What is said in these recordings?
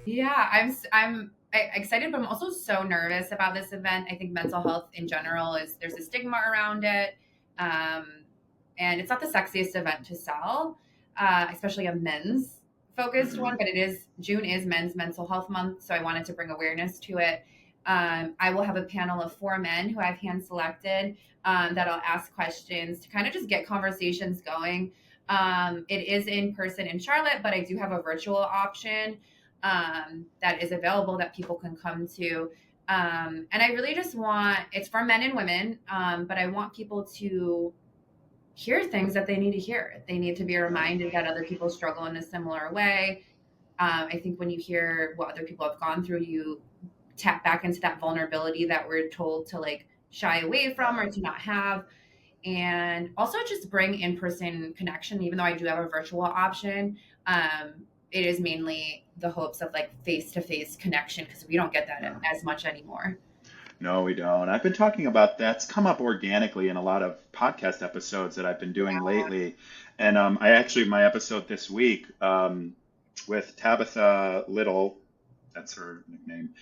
Yeah, excited, but I'm also so nervous about this event. I think mental health in general there's a stigma around it, um, and it's not the sexiest event to sell, especially a men's focused one. Hmm. But June is Men's Mental Health Month, so I wanted to bring awareness to it. I will have a panel of 4 men who I've hand selected that I'll ask questions to kind of just get conversations going. It is in person in Charlotte, but I do have a virtual option that is available that people can come to. And I really just want it's for men and women, but I want people to hear things that they need to hear. They need to be Yeah. reminded that other people struggle in a similar way. I think when you hear what other people have gone through, you tap back into that vulnerability that we're told to like shy away from or Yeah. to not have, and also just bring in-person connection. Even though I do have a virtual option, it is mainly the hopes of like face-to-face connection because we don't get that Yeah. as much anymore. No, we don't. I've been talking about that's come up organically in a lot of podcast episodes that I've been doing lately. And I actually, my episode this week with Tabitha Little, that's her nickname.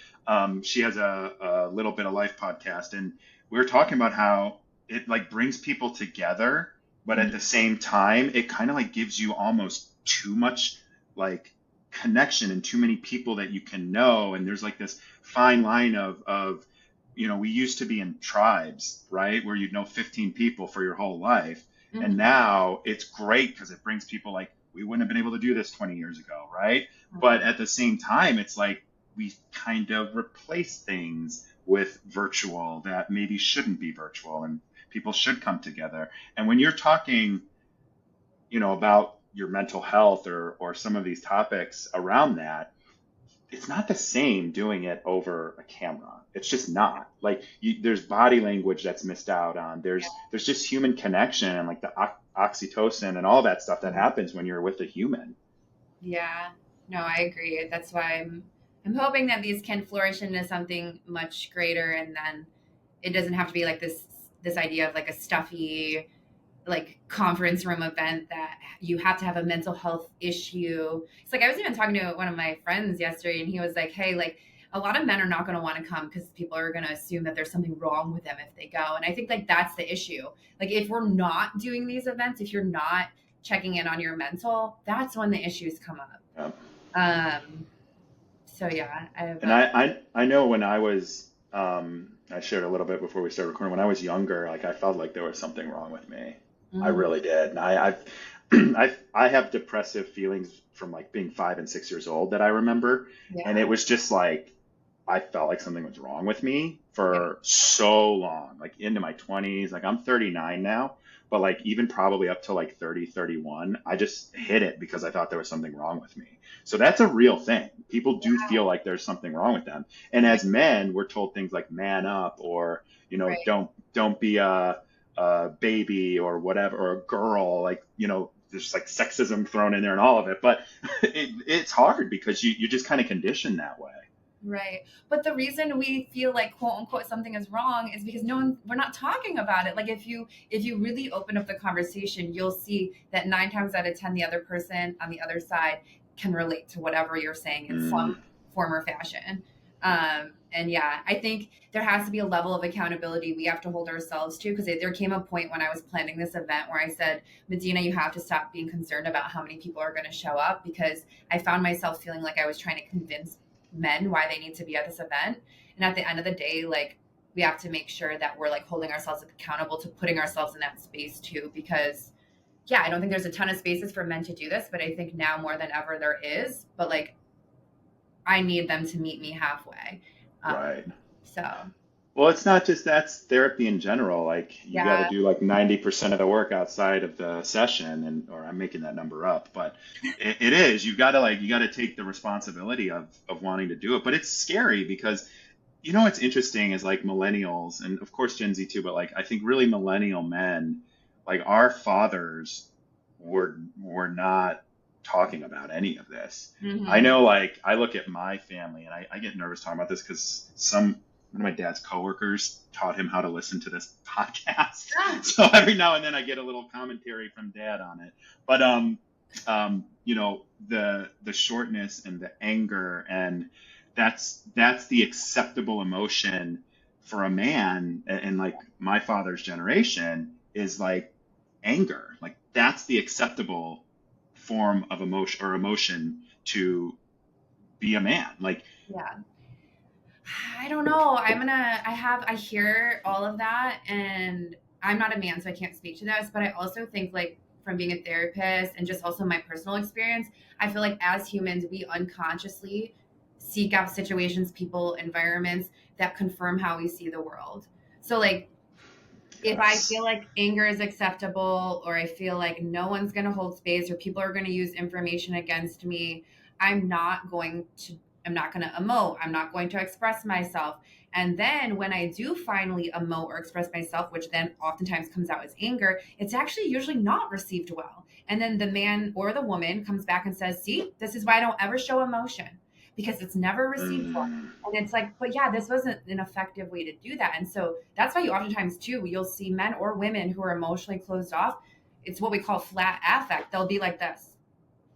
She has a Little Bit of Life podcast, and we were talking about how it like brings people together, but at Mhm. the same time, it kind of like gives you almost too much like connection and too many people that you can know. And there's like this fine line of we used to be in tribes, right, where you'd know 15 people for your whole life, and Mhm. now it's great because it brings people like we wouldn't have been able to do this 20 years ago, right? But at the same time, it's like we kind of replace things with virtual that maybe shouldn't be virtual, and people should come together. And when you're talking, about your mental health or some of these topics around that, it's not the same doing it over a camera. It's just not. Like there's body language that's missed out on. There's just human connection and like the oxytocin and all that stuff that happens when you're with a human. Yeah, no, I agree. That's why I'm hoping that these can flourish into something much greater, and then it doesn't have to be like this idea of like a stuffy like conference room event that you have to have a mental health issue. It's like I was even talking to one of my friends yesterday, and he was like, "Hey, like a lot of men are not going to want to come because people are going to assume that there's something wrong with them if they go." And I think like that's the issue. Like if we're not doing these events, if you're not checking in on your mental, that's when the issues come up. Um, Um, so yeah, I have and I know when I was I shared a little bit before we started recording. When I was younger, like I felt like there was something wrong with me. I mhm, really did. And I have depressive feelings from like being 5 and 6 years old that I remember, and yeah, it was just like I felt like something was wrong with me yeah, for so long, like into my 20s. Like I'm 39 now, but like even probably up to like 30, 31, I just hid it because I thought there was something wrong with me. So that's a real thing. People do feel like there's something wrong with them. And right, as men, we're told things like man up or, right. don't be a baby or whatever, or a girl, like, there's like sexism thrown in there and all of it. But it's hard because you're just kind of conditioned that way. Right. But the reason we feel like quote unquote something is wrong is because we're not talking about it. Like if you really open up the conversation, you'll see that 9 times out of 10 the other person on the other side can relate to whatever you're saying in Mm, some form or fashion. And yeah, I think there has to be a level of accountability we have to hold ourselves to, because there came a point when I was planning this event where I said, Medina, you have to stop being concerned about how many people are going to show up, because I found myself feeling like I was trying to convince men why they need to be at this event. And at the end of the day, like we have to make sure that we're like holding ourselves accountable to putting ourselves in that space too. Because yeah, I don't think there's a ton of spaces for men to do this, but I think now more than ever there is. But like I need them to meet me halfway. Um, right. so Well, it's not just that's therapy in general. Like you got to yeah, do like 90% of the work outside of the session, or I'm making that number up, but it is. You got to take the responsibility of wanting to do it. But it's scary because what's interesting is like millennials, and of course Gen Z too, but like I think really millennial men, like our fathers were not talking about any of this. I hmm know, like I look at my family and I get nervous talking about this because one of my dad's coworkers taught him how to listen to this podcast. ah, So every now and then I get a little commentary from dad on it. But the shortness and the anger, and that's the acceptable emotion for a man. And like my father's generation is like anger, like that's the acceptable form of emotion to be a man. Like, Yeah. I don't know. I hear all of that, and I'm not a man, so I can't speak to this, but I also think, like, from being a therapist and just also my personal experience, I feel like as humans, we unconsciously seek out situations, people, environments that confirm how we see the world. So, like, if I feel yes. like anger is acceptable, or I feel like no one's going to hold space, or people are going to use information against me, I'm not going to I'm not going to emote. I'm not going to express myself. And then when I do finally emote or express myself, which then oftentimes comes out as anger, it's actually usually not received well. And then the man or the woman comes back and says, "See, this is why I don't ever show emotion, because it's never received well." Mm, And it's like, but yeah, this wasn't an effective way to do that. And so that's why you oftentimes too, you'll see men or women who are emotionally closed off. It's what we call flat affect. They'll be like this,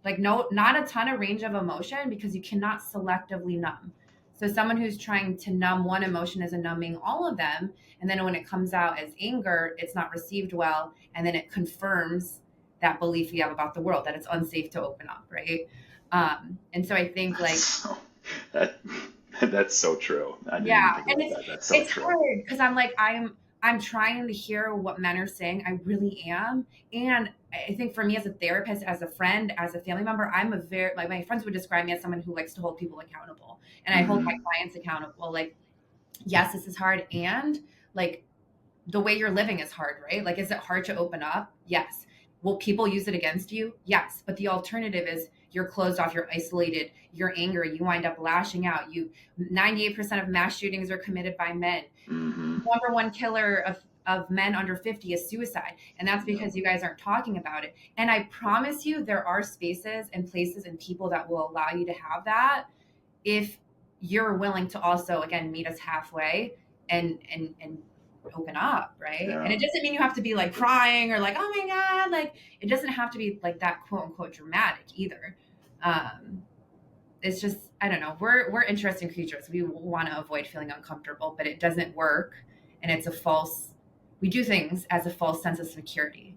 like no, not a ton of range of emotion, because you cannot selectively numb. So someone who's trying to numb one emotion is a numbing all of them. And then when it comes out as anger, it's not received well. And then it confirms that belief we have about the world, that it's unsafe to open up. Right. And so I think, that's like, so that that's so true. I didn't even yeah, think and about that. That's so it's true. hard because I'm like, I'm trying to hear what men are saying. I really am. And I think for me as a therapist, as a friend, as a family member, I'm a very, like, my friends would describe me as someone who likes to hold people accountable. And I hold my Hmm. clients accountable. Like, yes, this is hard, and like the way you're living is hard, right? Like, is it hard to open up? Yes. Will people use it against you? Yes. But the alternative is you're closed off, you're isolated, you're angry, you wind up lashing out. 98% of mass shootings are committed by men. Hmm. Number one killer of men under 50 is suicide. And that's Yep. because you guys aren't talking about it. And I promise you, there are spaces and places and people that will allow you to have that, if you're willing to also, again, meet us halfway and open up, right? And Yeah. it doesn't mean you have to be like crying or like, oh my god, like, it doesn't have to be like that quote unquote dramatic either. um it's just, I don't know, we're interesting creatures. We want to avoid feeling uncomfortable, but it doesn't work. And it's a false, we do things as a false sense of security.